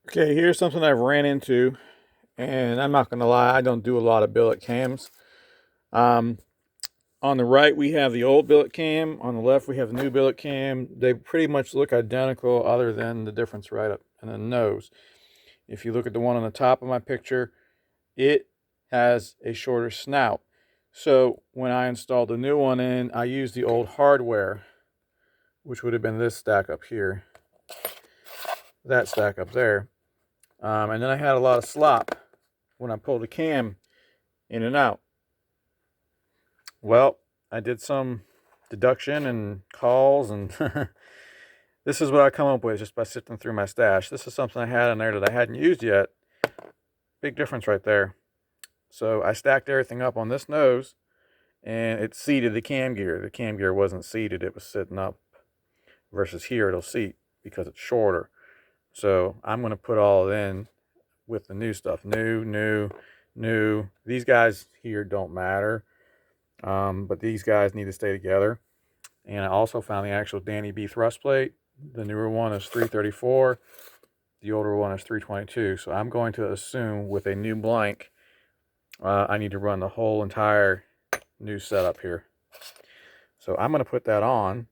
Okay, here's something I've ran into, and I'm not going to lie, I don't do a lot of billet cams. Um, on the right, we have the old billet cam. On the left, we have the new billet cam. They pretty much look identical, other than the difference right up in the nose. If you look at the one on the top of my picture, it has a shorter snout. So when I installed the new one in, I used the old hardware, which would have been this stack up here, that stack up there. And then I had a lot of slop when I pulled the cam in and out. Well, I did some deduction and calls, and this is what I come up with just by sifting through my stash. This is something I had in there that I hadn't used yet. Big difference right there. So I stacked everything up on this nose, and it seated the cam gear. The cam gear wasn't seated, it was sitting up, versus here it'll seat because it's shorter. So I'm going to put all in with the new stuff. New. These guys here don't matter, but these guys need to stay together. And I also found the actual Danny B thrust plate. The newer one is 334. The older one is 322. So I'm going to assume with a new blank, I need to run the whole entire new setup here. So I'm going to put that on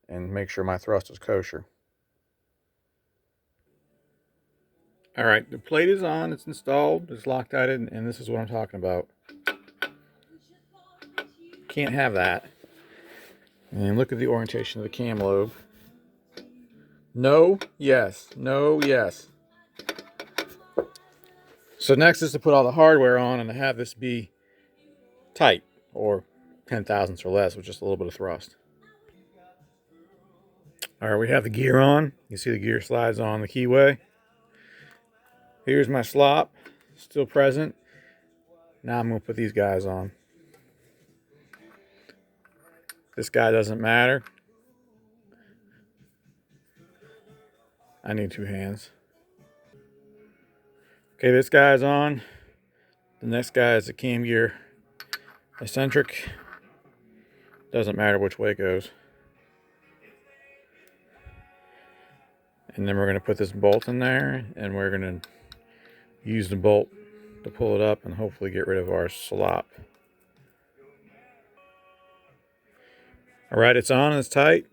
and make sure my thrust is kosher. All right, the plate is on, it's installed, it's Loctited, and this is what I'm talking about. Can't have that. And look at the orientation of the cam lobe. No, yes, no, yes. So next is to put all the hardware on and to have this be tight, or 10 thousandths or less, with just a little bit of thrust. All right, we have the gear on. You see the gear slides on the keyway. Here's my slop, still present. Now I'm going to put these guys on. This guy doesn't matter. I need two hands. Okay, this guy's on. The next guy is the cam gear eccentric. Doesn't matter which way it goes. And then we're going to put this bolt in there, and we're going to use the bolt to pull it up and hopefully get rid of our slop. All right, it's on and it's tight.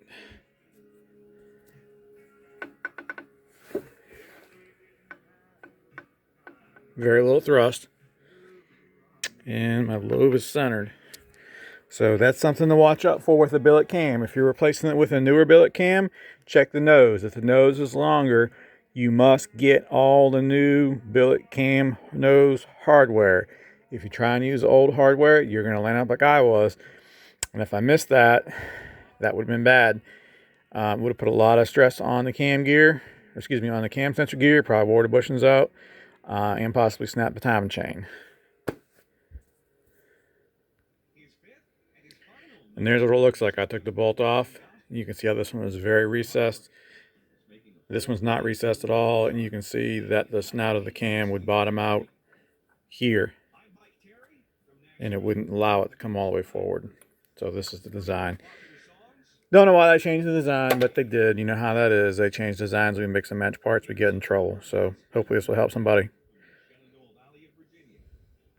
Very little thrust. And my lobe is centered. So that's something to watch out for with a billet cam. If you're replacing it with a newer billet cam, check the nose. If the nose is longer, you must get all the new billet cam nose hardware. If you try and use old hardware, you're going to land up like I was. And if I missed that, that would have been bad. Would have put a lot of stress on the cam gear, on the cam sensor gear, probably wore the bushings out, and possibly snap the timing chain. And there's what it looks like. I took the bolt off. You can see how this one is very recessed. This one's not recessed at all, and you can see that the snout of the cam would bottom out here, and it wouldn't allow it to come all the way forward. So this is the design. Don't know why they changed the design, but they did. You know how that is. They change designs, we mix and match parts, we get in trouble. So hopefully this will help somebody.